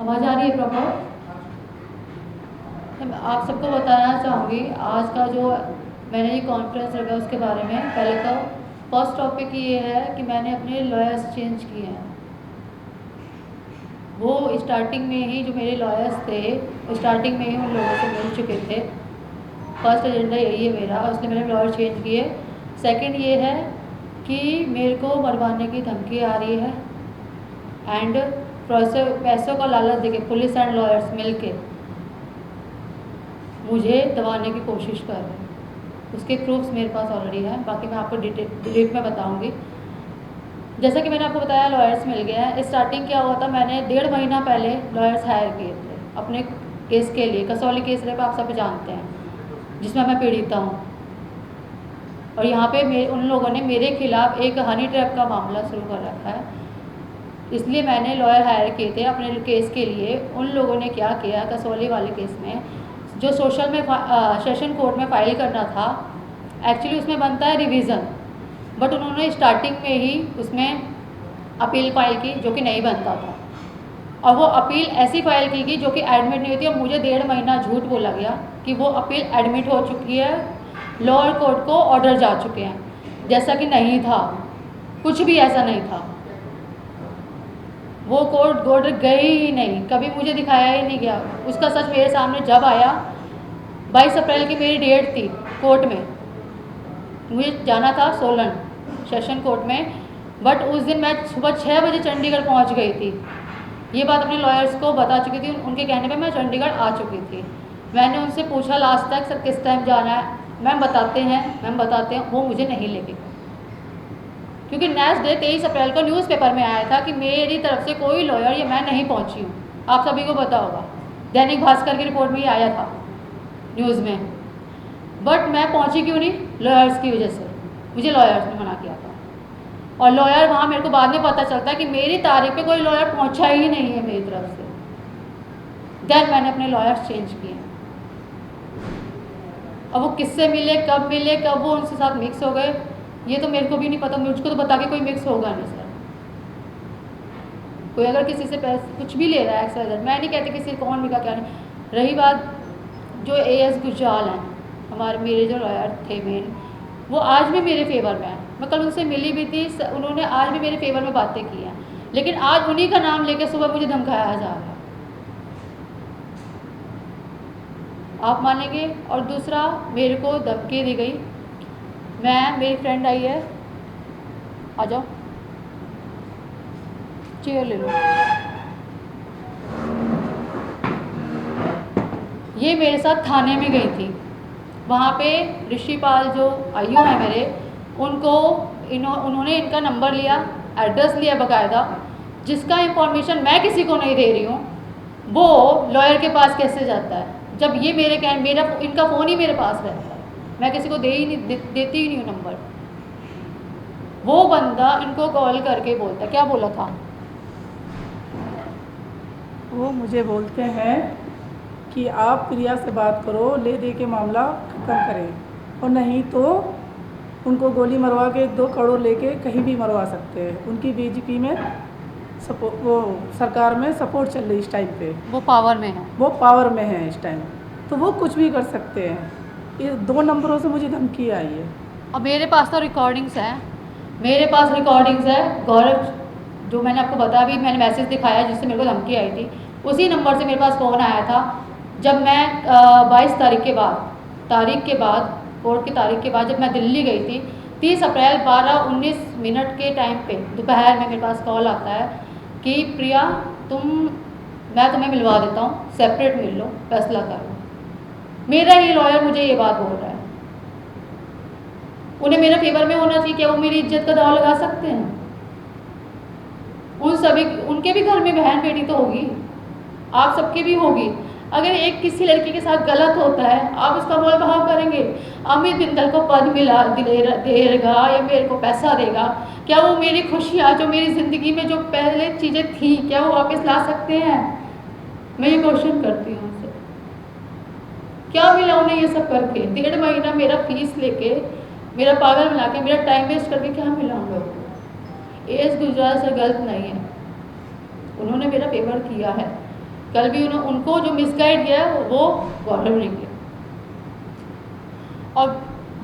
आवाज़ आ रही है प्रॉपर? मैं आप सबको बताना चाहूँगी आज का जो मैंने ये कॉन्फ्रेंस रखा उसके बारे में। पहले तो फर्स्ट टॉपिक ये है कि मैंने अपने लॉयर्स चेंज किए हैं। वो स्टार्टिंग में ही जो मेरे लॉयर्स थे स्टार्टिंग में ही उन लोगों से मिल चुके थे। फर्स्ट एजेंडा यही है मेरा, और इसलिए मैंने लॉयर चेंज किए। सेकंड ये है कि मेरे को मरवाने की धमकी आ रही है एंड पैसों का लालच देके पुलिस एंड लॉयर्स मिलके मुझे दबाने की कोशिश कर रहे हैं। उसके प्रूफ्स मेरे पास ऑलरेडी हैं, बाकी मैं आपको डिटेल में बताऊंगी। जैसा कि मैंने आपको बताया लॉयर्स मिल गया है। स्टार्टिंग क्या हुआ था, मैंने 1.5 महीना पहले लॉयर्स हायर किए थे अपने केस के लिए। कसौली केस रेप आप सब जानते हैं, जिसमें मैं पीड़िता हूँ। और यहाँ पे उन लोगों ने मेरे खिलाफ एक हनी ट्रैप का मामला शुरू कर रखा है, इसलिए मैंने लॉयर हायर किए थे अपने केस के लिए। उन लोगों ने क्या किया, कसौली वाले केस में जो सोशल में सेशन कोर्ट में फाइल करना था, एक्चुअली उसमें बनता है रिवीज़न, बट उन्होंने स्टार्टिंग में ही उसमें अपील फाइल की जो कि नहीं बनता था। और वो अपील ऐसी फाइल की गई जो कि एडमिट नहीं होती। और मुझे 1.5 महीना झूठ बोला गया कि वो अपील एडमिट हो चुकी है, लोअर कोर्ट को ऑर्डर जा चुके हैं, जैसा कि नहीं था। कुछ भी ऐसा नहीं था। वो कोर्ट ऑर्डर गए ही नहीं, कभी मुझे दिखाया ही नहीं गया। उसका सच मेरे सामने जब आया, 22 अप्रैल की मेरी डेट थी कोर्ट में, मुझे जाना था सोलन सेशन कोर्ट में, बट उस दिन मैं सुबह 6 बजे चंडीगढ़ पहुंच गई थी। ये बात अपने लॉयर्स को बता चुकी थी, उनके कहने पे मैं चंडीगढ़ आ चुकी थी। मैंने उनसे पूछा लास्ट तक, सर किस टाइम जाना है? मैम बताते हैं। वो मुझे नहीं लेके गए, क्योंकि नेक्स्ट डे 23 अप्रैल को न्यूज़पेपर में आया था कि मेरी तरफ से कोई लॉयर या मैं नहीं पहुंची हूँ। आप सभी को पता होगा, दैनिक भास्कर की रिपोर्ट में ही आया था न्यूज़ में। बट मैं पहुंची क्यों नहीं? लॉयर्स की वजह से। मुझे लॉयर्स ने मना किया था, और लॉयर वहाँ मेरे को बाद में पता चलता है कि मेरी तारीख पे कोई लॉयर पहुंचा ही नहीं है मेरी तरफ से। देन मैंने अपने लॉयर्स चेंज किए। अब वो किससे मिले, कब वो उनके साथ मिक्स हो गए, ये तो मेरे को भी नहीं पता। मुझको तो बता के कोई मिक्स होगा नहीं सर। कोई अगर किसी से पैसे कुछ भी ले रहा है एक्सर, मैं नहीं कहती किसी कौन बिका क्या नहीं। रही बात जो AS गुजराल हैं, मेरे जो लॉयर थे मेन, वो आज भी मेरे फेवर में है। मैं कल उनसे मिली भी थी, उन्होंने आज भी मेरे फेवर में बातें की हैं, लेकिन आज उन्हीं का नाम लेके सुबह मुझे धमकाया जा रहा है। आप मानेंगे? और दूसरा, मेरे को धमकी दी गई। मेरी फ्रेंड आई है, आ जाओ चेयर ले लो। ये मेरे साथ थाने में गई थी। वहाँ पे ऋषिपाल जो आयु है मेरे, उन्होंने इनका नंबर लिया, एड्रेस लिया बाकायदा, जिसका इंफॉर्मेशन मैं किसी को नहीं दे रही हूँ। वो लॉयर के पास कैसे जाता है जब ये इनका फ़ोन ही मेरे पास रहता है? मैं किसी को देती ही नहीं हूँ नंबर। वो बंदा इनको कॉल करके बोलता, क्या बोला था वो मुझे बोलते हैं कि आप प्रिया से बात करो, ले दे के मामला ख़त्म करें, और नहीं तो उनको गोली मरवा के 2 करोड़ लेके कहीं भी मरवा सकते हैं। उनकी BJP में वो सरकार में सपोर्ट चल रही इस टाइम पे, वो पावर में है इस टाइम, तो वो कुछ भी कर सकते हैं। ये 2 नंबरों से मुझे धमकी आई है। अब मेरे पास तो रिकॉर्डिंग्स है, गौरव जो मैंने आपको बताया, भी मैंने मैसेज दिखाया जिससे मेरे को धमकी आई थी, उसी नंबर से मेरे पास फ़ोन आया था। जब मैं 22 तारीख के बाद कोर्ट की तारीख के बाद जब मैं दिल्ली गई थी, 30 अप्रैल 12:19 के टाइम पे दोपहर में मेरे पास कॉल आता है कि प्रिया मैं तुम्हें मिलवा देता हूँ, सेपरेट मिल लो, फैसला कर लो। मेरा ही लॉयर मुझे ये बात बोल रहा है। उन्हें मेरे फेवर में होना चाहिए, क्या वो मेरी इज्जत का दाव लगा सकते हैं? उनके भी घर में बहन बेटी तो होगी, आप सबकी भी होगी। अगर एक किसी लड़की के साथ गलत होता है, आप उसका मोल भाव करेंगे? अमित बिंदल को पद देगा या मेरे को पैसा देगा, क्या वो मेरी खुशियाँ जो मेरी ज़िंदगी में जो पहले चीज़ें थी, क्या वो वापस ला सकते हैं? मैं ये क्वेश्चन करती हूँ उनसे। क्या मिला उन्हें ये सब करके? 1.5 महीना मेरा फीस लेके, मेरा पागल मिला के, मेरा टाइम वेस्ट करके क्या मिला उन लोगों को? AS गुजराल से गलत नहीं है, उन्होंने मेरा पेपर किया है। कल भी उनको जो मिसगाइड किया है वो गौरव ने किया। और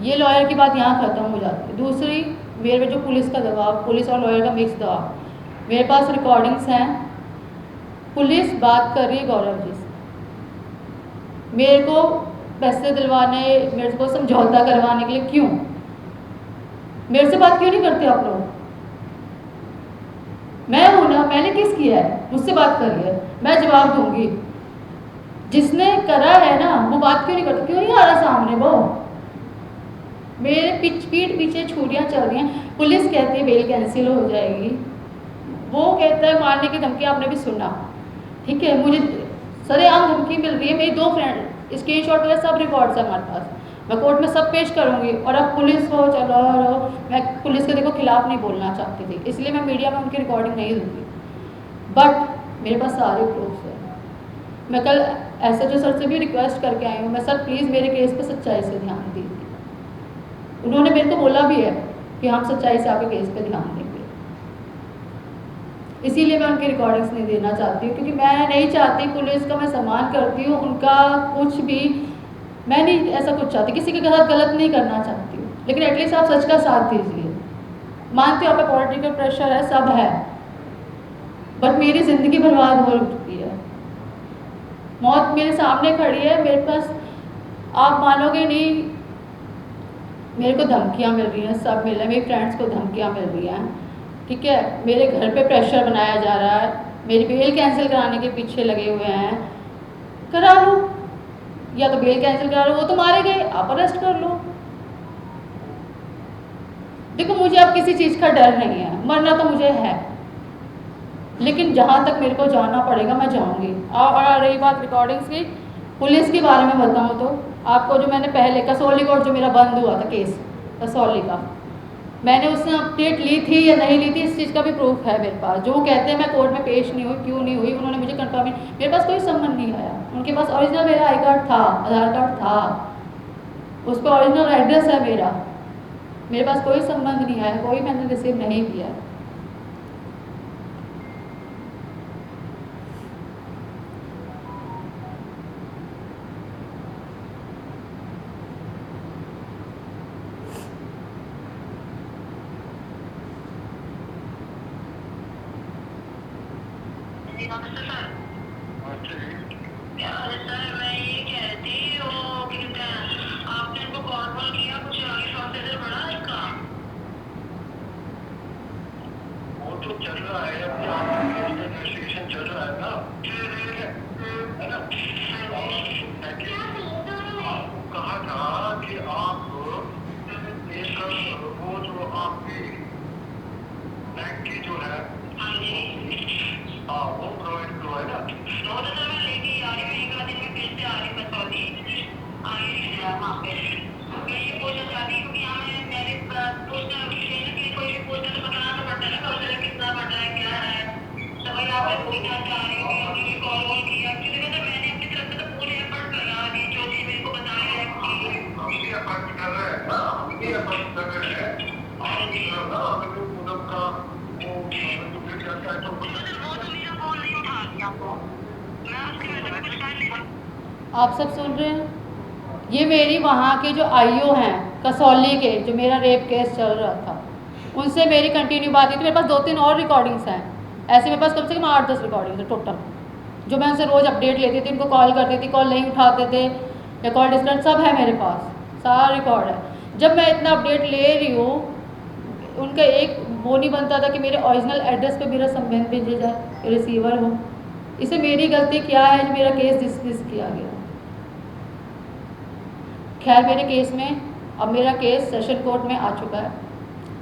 ये लॉयर की बात यहाँ ख़त्म हो जाती है। दूसरी, मेरे पे जो पुलिस का दबाव, पुलिस और लॉयर का मिक्स दबाव, मेरे पास रिकॉर्डिंग्स हैं। पुलिस बात कर रही है गौरव जी से, मेरे को पैसे दिलवाने, मेरे को समझौता करवाने के लिए। क्यों मेरे से बात क्यों नहीं करते आप लोग? मैं हूं ना, मैंने किस किया है, मुझसे बात करिए, मैं जवाब दूंगी। जिसने करा है ना वो बात क्यों नहीं करता, क्यों नहीं आ रहा सामने? वो मेरे पीठ पीछे छुरियां चल रही हैं। पुलिस कहती है बेल कैंसिल हो जाएगी, वो कहता है मारने की धमकी। आपने भी सुना, ठीक है? मुझे सरेआम धमकी मिल रही है। मेरी 2 फ्रेंड, स्क्रीनशॉट वगैरह सब रिकॉर्ड्स है हमारे पास, मैं कोर्ट में सब पेश करूंगी। और अब पुलिस हो चलो रहो, मैं पुलिस के देखो खिलाफ नहीं बोलना चाहती थी, इसलिए मैं मीडिया में उनकी रिकॉर्डिंग नहीं दूंगी। बट मेरे पास सारे प्रूफ्स हैं। मैं कल एसएचओ सर से भी रिक्वेस्ट करके आई हूँ, मैं सर प्लीज़ मेरे केस पे सच्चाई से ध्यान दीजिए। उन्होंने मेरे को बोला भी है कि हम सच्चाई से आपके केस पे ध्यान देंगे। इसीलिए मैं उनकी रिकॉर्डिंग्स नहीं देना चाहती हूँ, क्योंकि मैं नहीं चाहती, पुलिस का मैं सम्मान करती हूँ, उनका कुछ भी, मैं नहीं ऐसा कुछ चाहती, किसी के साथ गलत नहीं करना चाहती हूँ, लेकिन एटलीस्ट आप सच का साथ दीजिए। मानती हूँ आप पे पॉलिटिकल प्रेशर है, सब है, बट मेरी ज़िंदगी बर्बाद हो चुकी है। मौत मेरे सामने खड़ी है, मेरे पास, आप मानोगे नहीं, मेरे को धमकियाँ मिल रही हैं, सब मिल रहा है, मेरी फ्रेंड्स को धमकियाँ मिल रही हैं, ठीक है? मेरे घर पे प्रेशर बनाया जा रहा है, मेरी बेल कैंसिल कराने के पीछे लगे हुए हैं। करा लो, या तो बेल कैंसिल करा लो, वो तो मारे गए, आप अरेस्ट कर लो। देखो मुझे अब किसी चीज़ का डर नहीं है, मरना तो मुझे है, लेकिन जहाँ तक मेरे को जाना पड़ेगा मैं जाऊँगी। और रही बात रिकॉर्डिंग्स की, पुलिस के बारे में बताऊँ तो आपको, जो मैंने पहले कसौली कोर्ट जो मेरा बंद हुआ था केस कसौली का, मैंने उससे अपडेट ली थी या नहीं ली थी, इस चीज़ का भी प्रूफ है मेरे पास। जो कहते हैं मैं कोर्ट में पेश नहीं हुई, क्यों नहीं हुई, उन्होंने मुझे कंफर्म, मेरे पास कोई सम्मन नहीं आया। उनके पास ओरिजिनल मेरा आई कार्ड था, आधार कार्ड था, उस पर ओरिजिनल एड्रेस है मेरा, मेरे पास कोई संबंध नहीं आया, कोई मैंने रिसीव नहीं किया। सर मैं ये कह रही थी, वो कहते हैं आपने इनको कॉल वॉल किया, कुछ आगे प्रोसीजर बढ़ा इसका? वो तो चल रहा है, अभी आपका इन्वेस्टिगेशन चल रहा है ना, ठीक है ना? आपको कहा था कि आप एक वो जो आपकी बैंक की जो है, हाँ वो प्रोवाइड करो, है ना? तो सर मैं लेके आ रही हूँ, 1 दिन में फिर से आ रही हूँ कसौली, वहाँ पे मैं ये पूछना चाहती हूँ, क्योंकि यहाँ मैंने पूछना कि कोई भी पूछना तो बताना तो पड़ता है ना, कौशल कितना बढ़ रहा है, क्या है, तो भाई आप पूछना चाह रही हूँ कि आपने कॉल वॉल किया, क्योंकि मतलब मैंने अपनी तरफ से तो पूरे एफर्ट करा दी, जो चीज़ मेरे को बताया है हम भी एफर्ट कर रहे हैं ना, हम भी एफर्ट कर रहे हैं, आप ना अगर कोई पूनम का वो तो फिर क्या क्या तो वो तो मेरा कॉल नहीं उठा रही आपको, मैं उसकी वजह से कुछ कर नहीं सकती। आप सब सुन रहे हैं? ये मेरी वहाँ के जो आईओ हैं कसौली के, जो मेरा रेप केस चल रहा था, उनसे मेरी कंटिन्यू बात हुई थी। मेरे पास 2-3 और रिकॉर्डिंग्स हैं, ऐसे मेरे पास कम से कम 8-10 रिकॉर्डिंग्स है टोटल, जो मैं उनसे रोज़ अपडेट लेती थी, उनको कॉल करती थी, कॉल नहीं उठाते थे या कॉल डिस्कनेक्ट, सब है मेरे पास, सारा रिकॉर्ड है। जब मैं इतना अपडेट ले रही हूँ, उनका एक वो नहीं बनता था कि मेरे ओरिजिनल एड्रेस पे मेरा संबंध भेजा जाए, रिसीवर हो। इसे मेरी गलती क्या है जो मेरा केस डिसमिस किया गया? खैर मेरे केस में, अब मेरा केस सेशन कोर्ट में आ चुका है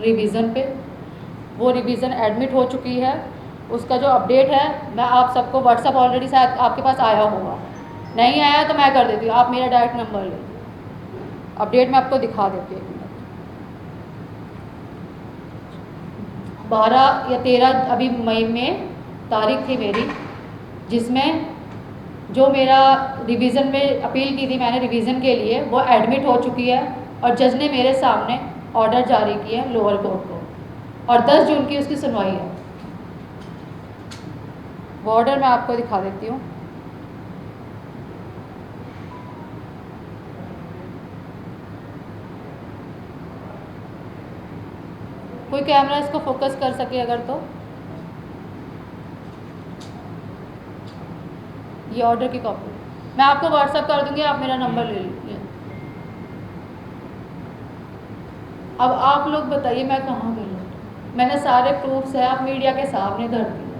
रिवीज़न पे, वो रिवीज़न एडमिट हो चुकी है, उसका जो अपडेट है मैं आप सबको व्हाट्सअप, ऑलरेडी शायद आपके पास आया होगा, नहीं आया तो मैं कर देती हूँ, आप मेरा डायरेक्ट नंबर ले, अपडेट मैं आपको दिखा देती हूँ। 12 या 13 अभी मई में तारीख थी मेरी, जिसमें जो मेरा रिवीज़न में अपील की थी मैंने रिवीज़न के लिए, वो एडमिट हो चुकी है और जज ने मेरे सामने ऑर्डर जारी किया है लोअर कोर्ट को, और 10 जून की उसकी सुनवाई है। वो ऑर्डर मैं आपको दिखा देती हूँ। कोई कैमरा इसको फोकस कर सके अगर तो। ये ऑर्डर की कॉपी मैं आपको व्हाट्सएप कर दूंगी, आप मेरा नंबर ले लीजिए। अब आप लोग बताइए मैं कहाँ गई। मैंने सारे प्रूफ्स है आप मीडिया के सामने धर दिए।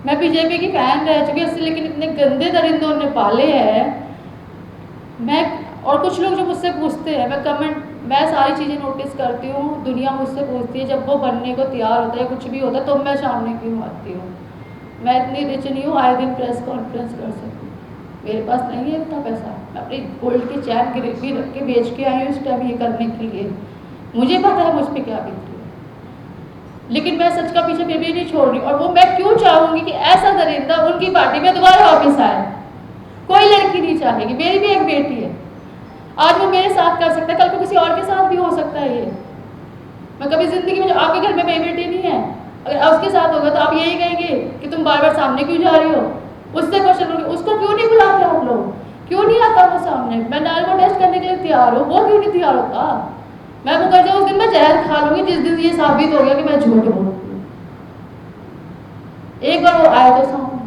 मैं बीजेपी की फैन रह चुकी है, लेकिन इतने गंदे दरिंदों ने पाले हैं। मैं और कुछ लोग जो मुझसे पूछते हैं, मैं सारी चीज़ें नोटिस करती हूँ, दुनिया मुझसे पूछती है, जब वो बनने को तैयार होता है कुछ भी होता है तो मैं सामने क्यों आती हूँ। मैं इतनी रिच नहीं हूँ आए दिन प्रेस कॉन्फ्रेंस कर सकूँ, मेरे पास नहीं है इतना पैसा। मैं अपनी गोल्ड की चैन गिरवी रख के बेच के आई हूँ इस टाइम ये करने के लिए। मुझे पता है मुझ पर क्या बीत रही है, लेकिन मैं सच का पीछे फिर भी नहीं छोड़ रही। और वो मैं क्यों चाहूँगी कि ऐसा दरिंदा उनकी पार्टी में दोबारा वापस आए। कोई लड़की नहीं चाहेगी, मेरी भी एक बेटी है। आज वो मेरे साथ कर सकता है, कल को किसी और के साथ भी हो सकता है। ये मैं कभी जिंदगी में, जो आपके घर में मेरी बेटी नहीं है, अगर उसके साथ होगा तो आप यही कहेंगे कि तुम बार बार सामने क्यों जा रही हो। उससे क्वेश्चन करोगे, उसको क्यों नहीं बुलाते आप लोग, क्यों नहीं आता वो सामने। मैं नार्को टेस्ट करने के लिए तैयार हूँ, वो क्यों नहीं तैयार होता। मैं वो कर जाऊँ उस दिन मैं जहर खा लूंगी जिस दिन ये साबित हो गया कि मैं झूठ बोलती हूँ। एक बार वो आया तो सामने।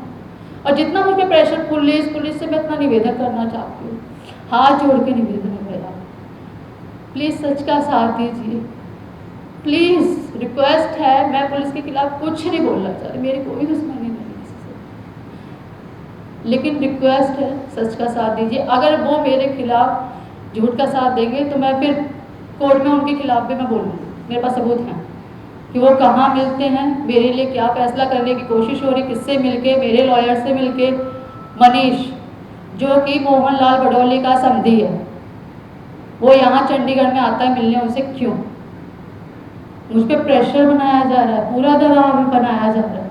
और जितना मुझे प्रेशर पुलिस से मैं इतना निवेदन करना चाहती हूँ, हाथ जोड़ के निवेदन है मेरा, प्लीज़ सच का साथ दीजिए। प्लीज़ रिक्वेस्ट है, मैं पुलिस के खिलाफ कुछ नहीं बोलना चाहती, मेरी कोई दुश्मनी नहीं किसी से, लेकिन रिक्वेस्ट है सच का साथ दीजिए। अगर वो मेरे खिलाफ झूठ का साथ देंगे तो मैं फिर कोर्ट में उनके खिलाफ भी मैं बोलूँगी। मेरे पास सबूत हैं कि वो कहाँ मिलते हैं, मेरे लिए क्या फैसला करने की कोशिश हो रही, किससे मिलके, मेरे लॉयर से मिलके। मनीष जो कि मोहनलाल भडौली का समधी है, वो यहाँ चंडीगढ़ में आता है मिलने, उनसे क्यों। मुझ पर प्रेशर बनाया जा रहा है, पूरा दबाव बनाया जा रहा है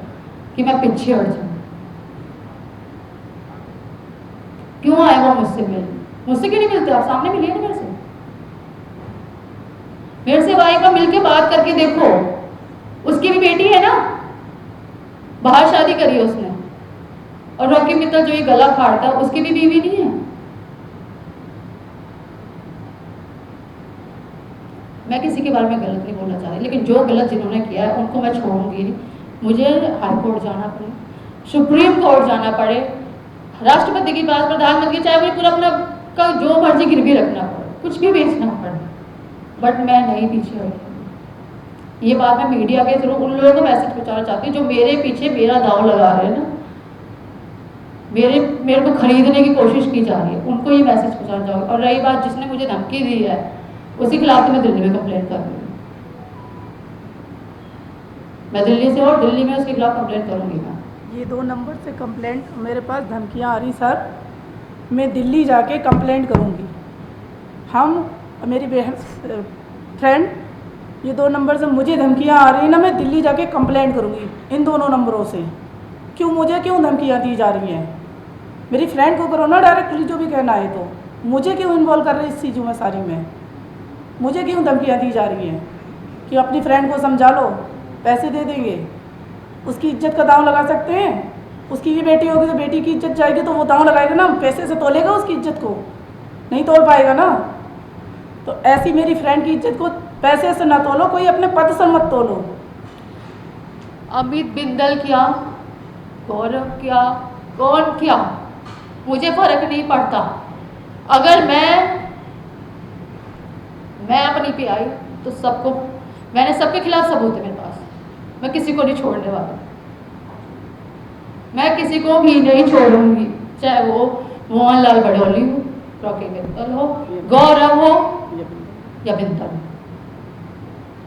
कि मैं पीछे हट जाऊँ। क्यों आए वो मुझसे मिलने, मुझसे क्यों नहीं मिलते आप, सामने मिलिए ना मेरे से भाई को मिलके बात करके देखो। उसकी भी बेटी है ना, बाहर शादी करी है उसने। और रॉकी मित्तल जो ये गला फाड़ता है उसकी भी बीवी नहीं है। मैं किसी के बारे में गलत नहीं बोलना चाह रही, लेकिन जो गलत जिन्होंने किया है उनको मैं छोड़ूंगी नहीं। मुझे हाई कोर्ट जाना पड़े, सुप्रीम कोर्ट जाना पड़े, राष्ट्रपति के पास, प्रधानमंत्री, चाहे मुझे पूरा अपना का जो मर्जी गिरवी रखना पड़े, कुछ भी बेचना पड़े, बट मैं नहीं पीछे हटूंगी। ये बात मैं मीडिया के थ्रू उन लोगों को मैसेज पहुंचाना चाहती हूँ जो मेरे पीछे मेरा दाव लगा रहे हैं ना, मेरे को खरीदने की कोशिश की जा रही है, उनको ये मैसेज पहुंचाना चाहूँगी। और रही बात जिसने मुझे धमकी दी है, उसके खिलाफ तो मैं दिल्ली में कंप्लेंट कर रही हूँ। मैं दिल्ली से और दिल्ली में उसके खिलाफ कंप्लेंट करूँगी। मैं ये 2 नंबर से कंप्लेंट, मेरे पास धमकियाँ आ रही सर, मैं दिल्ली जाके कंप्लेंट करूँगी। हम मेरी बहन फ्रेंड, ये 2 नंबर से मुझे धमकियाँ आ रही हैं ना, मैं दिल्ली जाके कंप्लेंट करूँगी इन दोनों नंबरों से। मुझे क्यों धमकियाँ दी जा रही हैं। मेरी फ्रेंड को करो ना डायरेक्टली, जो भी कहना है, तो मुझे क्यों इन्वॉल्व कर रहे हैं इस चीज़ों में सारी में। मुझे क्यों धमकियाँ दी जा रही हैं कि अपनी फ्रेंड को समझा लो, पैसे दे देंगे, उसकी इज्जत का दांव लगा सकते हैं। उसकी भी बेटी होगी तो बेटी की इज्जत जाएगी, तो वो दांव लगाएगा ना, पैसे से तोलेगा उसकी इज्जत को, नहीं तोल पाएगा ना। तो ऐसी मेरी फ्रेंड की इज्जत को पैसे से ना तोलो, कोई अपने पद से मत तोलो। अमित बिंदल क्या, गौरव क्या, कौन क्या, मुझे फर्क नहीं पड़ता। अगर मैं अपनी पे आई तो सबको, मैंने सबके खिलाफ सबूत है मेरे पास, मैं किसी को नहीं छोड़ने वाली, मैं किसी को भी नहीं छोड़ूंगी, चाहे वो मोहनलाल भडौली हो, रॉकी मित्तल हो, गौरव हो या बिंदल,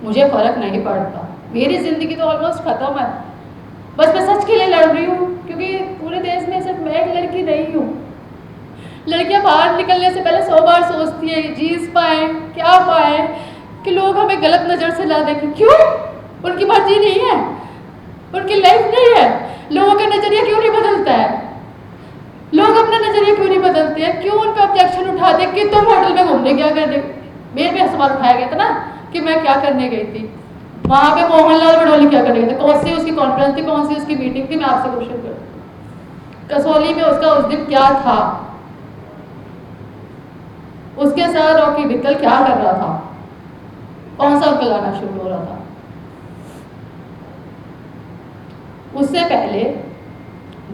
मुझे फर्क नहीं पड़ता। मेरी जिंदगी तो ऑलमोस्ट खत्म है, बस मैं सच के लिए लड़ रही हूँ, क्योंकि पूरे देश में सिर्फ मैं एक लड़की नहीं हूँ। लड़कियां बाहर निकलने से पहले 100 बार सोचती है जीत पाए क्या पाए, कि लोग हमें गलत नज़र से ना देखें। क्यों? उनकी मर्जी नहीं है, उनकी लाइफ नहीं है। लोगों का नज़रिया क्यों नहीं बदलता है? लोग अपना नज़रिया क्यों नहीं बदलते हैं? क्यों उन पर ऑब्जेक्शन उठाते कि तुम होटल में घूमने क्या करने, मेरे पे सवाल उठाया गया था ना कि मैं क्या करने गई थी वहाँ पे, मोहनलाल भडौली क्या करने गए थे, कौन सी उसकी कॉन्फ्रेंस थी, कौन सी उसकी मीटिंग थी, मैं आपसे क्वेश्चन करती। कसौली में उसका उस दिन क्या था, उसके साथ रॉकी मित्तल क्या कर रहा था, कौन सा गाना शुरू हो रहा था, उससे पहले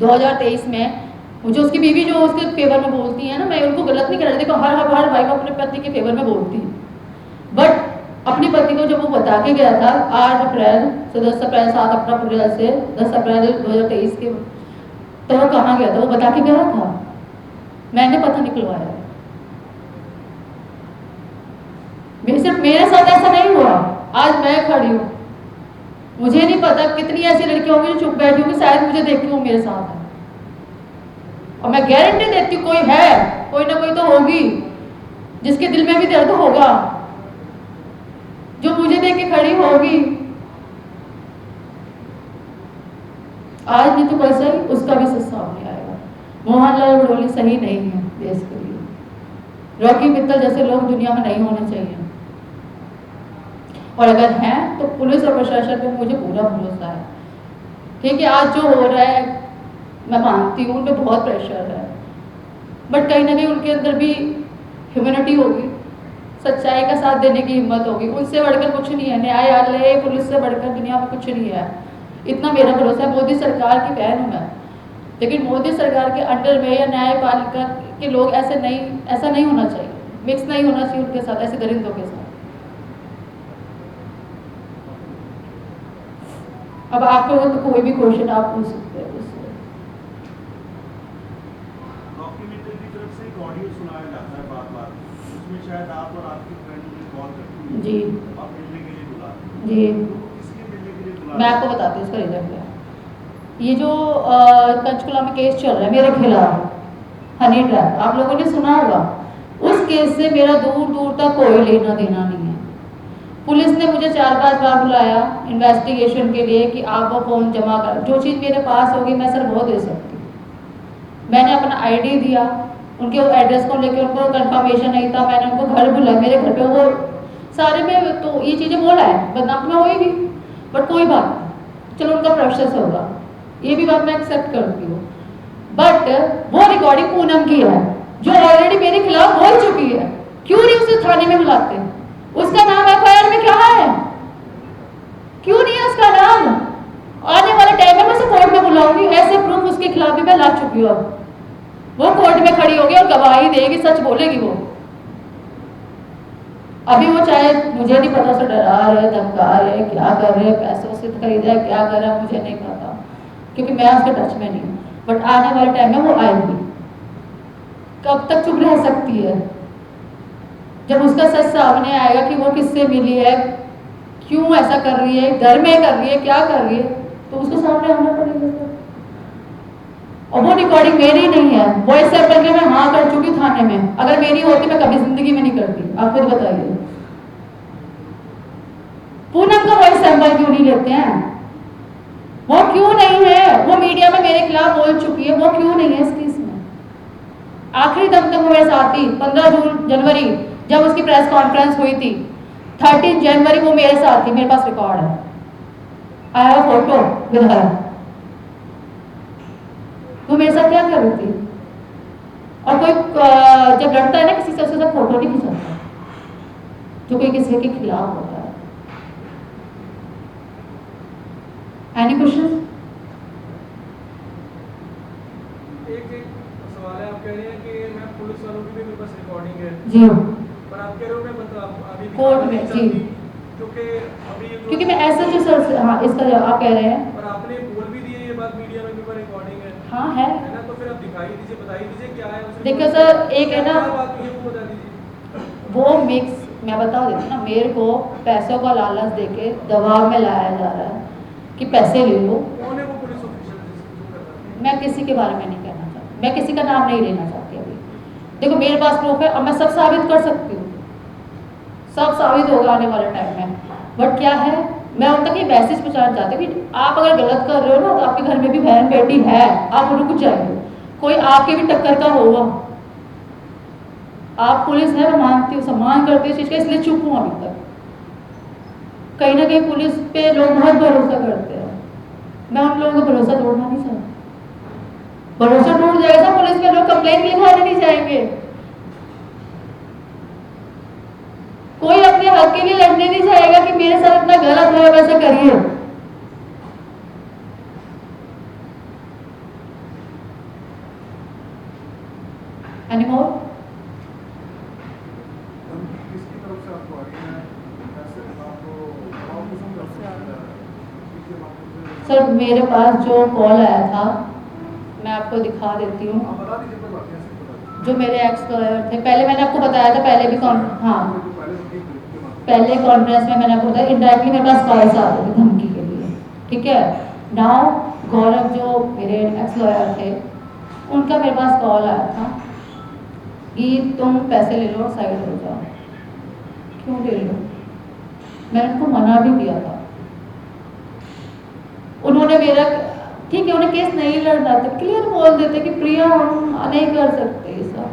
2023 में मुझे उसकी बीवी जो उसके फेवर में बोलती है ना, मैं उनको गलत नहीं कर रही, देखो हर वाइफ अपने पति के फेवर में बोलती है, बट अपने पति को जब वो बता के गया था 8 अप्रैल से 10 अप्रैल 7 अप्रैल से 10 अप्रैल 2023 के, तो वो कहाँ गया था? वो बता के गया था, मैंने पता निकलवाया। सिर्फ मेरे साथ ऐसा नहीं हुआ, आज मैं खड़ी हूँ, मुझे नहीं पता कितनी ऐसी लड़कियां होंगी जो चुप बैठी होंगी, शायद मुझे देख के वो मेरे साथ है, और मैं गारंटी देती हूँ कोई है, कोई ना कोई तो होगी जिसके दिल में भी दर्द होगा, जो मुझे देख के खड़ी होगी। आज नहीं तो कल सही उसका भी सच सामने आएगा। मोहनलाल बड़ोली सही नहीं है देश के लिए, रॉकी मित्तल जैसे लोग दुनिया में नहीं होने चाहिए, और अगर हैं तो पुलिस और प्रशासन पे मुझे पूरा भरोसा है। ठीक है, आज जो हो रहा है मैं मानती हूँ उन पर बहुत प्रेशर है, बट कहीं ना कहीं उनके अंदर भी ह्यूमैनिटी होगी, सच्चाई का साथ देने की हिम्मत होगी। उनसे बढ़कर कुछ नहीं है, न्यायालय पुलिस से बढ़कर दुनिया में कुछ नहीं है, इतना मेरा भरोसा है। मोदी सरकार की बहन हूँ मैं, लेकिन मोदी सरकार के अंडर में या न्यायपालिका के लोग ऐसा नहीं होना चाहिए, मिक्स नहीं होना चाहिए उनके साथ, ऐसे दरिंदों के साथ। अब आपको तो कोई भी क्वेश्चन आप पूछ सकते हैं उससे। रॉकी मित्तल की तरफ से एक ऑडियो सुनाया जाता है बार-बार, उसमें शायद आप और आपकी फ्रेंड ने कॉल करती है जी, आप मिलने के लिए बुला जी, किसके मिलने के लिए बुला? मैं आपको बताती हूँ इसका रीजन क्या है। ये जो पंचकुला में केस चल रहा है मेरे खिलाफ, हनी ट्रैप, आप लोगों ने सुना होगा, उस केस से मेरा दूर दूर तक कोई लेना देना नहीं है। पुलिस ने मुझे 4-5 बार बुलाया इन्वेस्टिगेशन के लिए कि आप वो फॉर्म जमा कर, जो चीज़ मेरे पास होगी मैं सर वो दे सकती हूँ। मैंने अपना आईडी दिया, उनके एड्रेस को लेकर उनको कंफर्मेशन नहीं था, मैंने उनको घर बुलाया, मेरे घर पे वो सारे में तो ये चीज़ें बोला है, बदनाम में होगी, बट कोई बात नहीं, चलो उनका प्रोसेस होगा, ये भी बात मैं एक्सेप्ट करती हूँ। बट वो रिकॉर्डिंग पूनम की है जो ऑलरेडी मेरे खिलाफ बोल चुकी है, क्यों नहीं उसे थाने में बुलाते? उसका नाम एफआईआर में क्या है? क्यों नहीं है उसका नाम? आने वाले टाइम में मैं उसे कोर्ट में बुलाऊंगी, ऐसे प्रूफ उसके खिलाफ भी मैं ला चुकी हूँ। वो कोर्ट में खड़ी होगी और गवाही देगी, सच बोलेगी वो। अभी वो चाहे मुझे नहीं पता उसे डरा रहे, धमका रहे, क्या कर रहे, पैसों से खरीद रहे, क्या कर रहा है मुझे नहीं पता, क्योंकि मैं उसके टच में नहीं हूँ। बट आने वाले टाइम में वो आएगी। कब तक चुप रह सकती है? जब उसका सच सामने आएगा कि वो किससे मिली है, क्यों ऐसा कर रही है, घर में कर रही है, क्या कर रही है, तो उसको सामने आना पड़ेगा। और वो रिकॉर्डिंग मेरी नहीं है, वॉइस सैंपल के मैं हाँ कर चुकी थाने में, अगर मेरी होती मैं कभी जिंदगी में नहीं करती। आप खुद बताइए, पूनम का वॉइस सैंपल क्यों नहीं लेते हैं? वो क्यों नहीं है? वो मीडिया में मेरे खिलाफ बोल चुकी है, वो क्यों नहीं है इस केस में? आखिरी दम तक वो मेरे साथ थी। 15 जनवरी जब उसकी प्रेस कॉन्फ्रेंस हुई थी, 13 जनवरी वो मेरे साथ थी, मेरे पास रिकॉर्ड है, I have photo with her. वो मेरे साथ क्या कर रही थी? और कोई जब लड़ता है ना किसी से, उसके साथ फोटो नहीं खिंचाता जो कोई किसी के खिलाफ होता है। Any question? एक सवाल है, आप कह रहे हैं कि मैं पुलिस वालों की भी मेरे पास रिकॉर्डिंग है जी, पर आप कह रहे हो मैं मतलब अभी कोर्ट में, जी, क्योंकि मैं ऐसा जो सर, हाँ इसका जवाब आप कह रहे हैं, पर आपने बोल भी दिए ये बात मीडिया में भी रिकॉर्डिंग है। हाँ है ना, तो फिर आप दिखाई दीजिए, बताइए दीजिए क्या है उसमें। देखिए सर, एक है ना, बात हुई है वो बता दीजिए। वो मिक्स मैं बता देती हूँ ना, मेरे को पैसों का लालच देके दबाव में लाया जा रहा है कि पैसे ले लो। कौन है वो पुलिस ऑफिसर जो कर रहा है? मैं किसी के बारे में नहीं कहना चाहती, मैं किसी का नाम नहीं लेना चाहती अभी। देखो मेरे पास प्रूफ है और मैं सब साबित कर सकती हूँ, सब साबित होगा आने वाले टाइम में। बट क्या है, मैं उन तक ये मैसेज पहुँचाना चाहती हूँ कि आप अगर गलत कर रहे हो ना, तो आपके घर में भी बहन बेटी है, आप रुक जाइए, कोई आपके भी टक्कर का होगा। आप पुलिस है, मैं मानती हूँ, सम्मान करती हूँ चीज़ का, इसलिए चुप हूँ अभी तक। कहीं ना कहीं पुलिस पे लोग बहुत भरोसा करते हैं, मैं उन लोगों का भरोसा तोड़ना नहीं चाहती। भरोसा टूट जाएगा पुलिस पे, लोग कंप्लेंट लिखवाने नहीं जाएंगे, कोई अपने हक के लिए लड़ने नहीं जाएगा कि मेरे साथ इतना गलत है, वैसे करिए। एनीमोर? किसकी तरफ से आपको आ रही है? कैसे आपको सर मेरे पास जो कॉल आया था मैं आपको दिखा देती हूँ। आप बता दीजिए, कोई बात नहीं, ऐसे बता दीजिए। जो मेरे एक्स लॉयर थे, पहले मैंने आपको बताया था, पहले भी हाँ पहले तो ठीक थे, उसके बाद पहले कॉन्फ्रेंस में मैंने आपको बताया इनडायरेक्टली मेरे पास कॉल्स आते थे धमकी के लिए, ठीक है। नाउ गौरव जो मेरे एक्स लॉयर थे उनका मेरे पास कॉल आया था कि तुम पैसे ले लो और साइड हो जाओ। क्यों ले लो? मैंने उनको मना भी किया था। उन्होंने मेरा ठीक है, उन्हें केस नहीं लड़ना था, क्लियर बोल देते कि प्रिया हम नहीं कर सकते ये सब,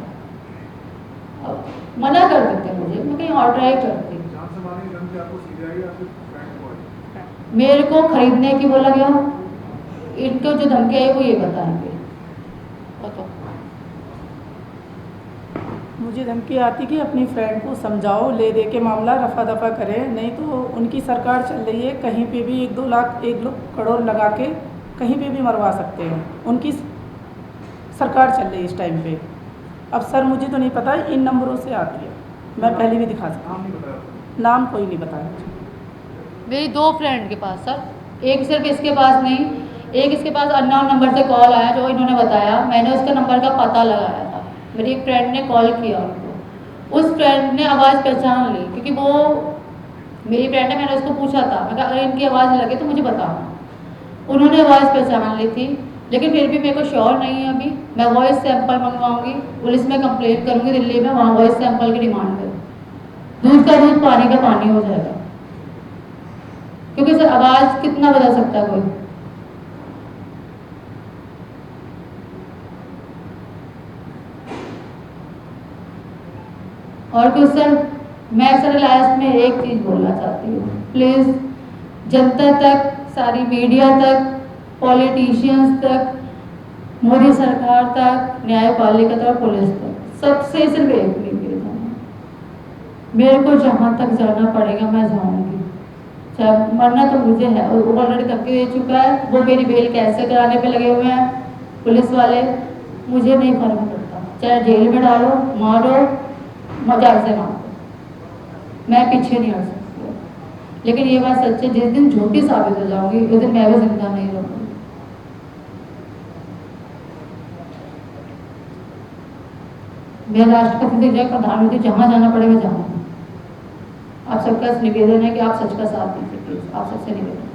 अब मना कर देते मुझे, मैं कहीं और ट्राई करती। जान से मारने की धमकी आपको सीधे आई या फिर फ्रेंड को आई? मेरे को खरीदने की बोला गया, इनको जो धमकी आई वो ये बताएंगे। बताओ। मुझे धमकी आती कि अपनी फ्रेंड को समझाओ, ले दे के मामला रफा दफा करें, नहीं तो उनकी सरकार चल रही है, कहीं पे भी 1-2 लाख 1 करोड़ लगा के कहीं पे भी मरवा सकते हैं। उनकी सरकार चल रही है इस टाइम पे। अब सर मुझे तो नहीं पता, इन नंबरों से आती है, मैं पहले भी दिखा सकता नाम नहीं बताया? हूँ। नाम कोई नहीं बताया मुझे। मेरी 2 फ्रेंड के पास सर, एक सिर्फ इसके पास नहीं, एक इसके पास अननोन नंबर से कॉल आया जो इन्होंने बताया, मैंने उसके नंबर का पता लगाया था। मेरी एक फ्रेंड ने कॉल किया उनको, उस फ्रेंड ने आवाज़ पहचान ली, क्योंकि वो मेरी फ्रेंड है, मैंने उसको पूछा था, मैं कहा अगर इनकी आवाज़ लगे तो मुझे बताओ। उन्होंने आवाज़ पहचान ली थी, लेकिन फिर भी मेरे को श्योर नहीं है अभी। मैं वॉइस सैंपल मंगवाऊंगी, पुलिस में कंप्लेंट करूंगी दिल्ली में, वहाँ वॉइस सैंपल की डिमांड करूँ। दूध का दूध पानी का पानी हो जाएगा, क्योंकि सर आवाज़ कितना बदल सकता है कोई। और कुछ सर, मैं सर लास्ट में एक चीज़ बोलना चाहती हूँ, प्लीज़ जनता तक, सारी मीडिया तक, पॉलिटिशियंस तक, मोदी सरकार तक, न्यायपालिका तक, पुलिस तक, सबसे सिर्फ एक निवेदन है, मेरे को जहाँ तक जाना पड़ेगा मैं जाऊँगी, चाहे मरना तो मुझे है, ऑलरेडी धमकी दे चुका है, वो मेरी बेल कैसे कराने पे लगे हुए हैं पुलिस वाले, मुझे नहीं फर्क पड़ता, चाहे जेल में डालो, मारो, मजाक से मारो, मैं पीछे नहीं हट सकती। लेकिन ये बात सच है, जिस दिन झूठी साबित हो जाऊंगी उस दिन मैं भी जिंदा नहीं रहूंगी। मैं राष्ट्रपति से जाए, प्रधानमंत्री, जहाँ जाना पड़े मैं जाऊँगी। आप सबका निवेदन है कि आप सच का साथ दीजिए प्लीज, आप सबसे निवेदन।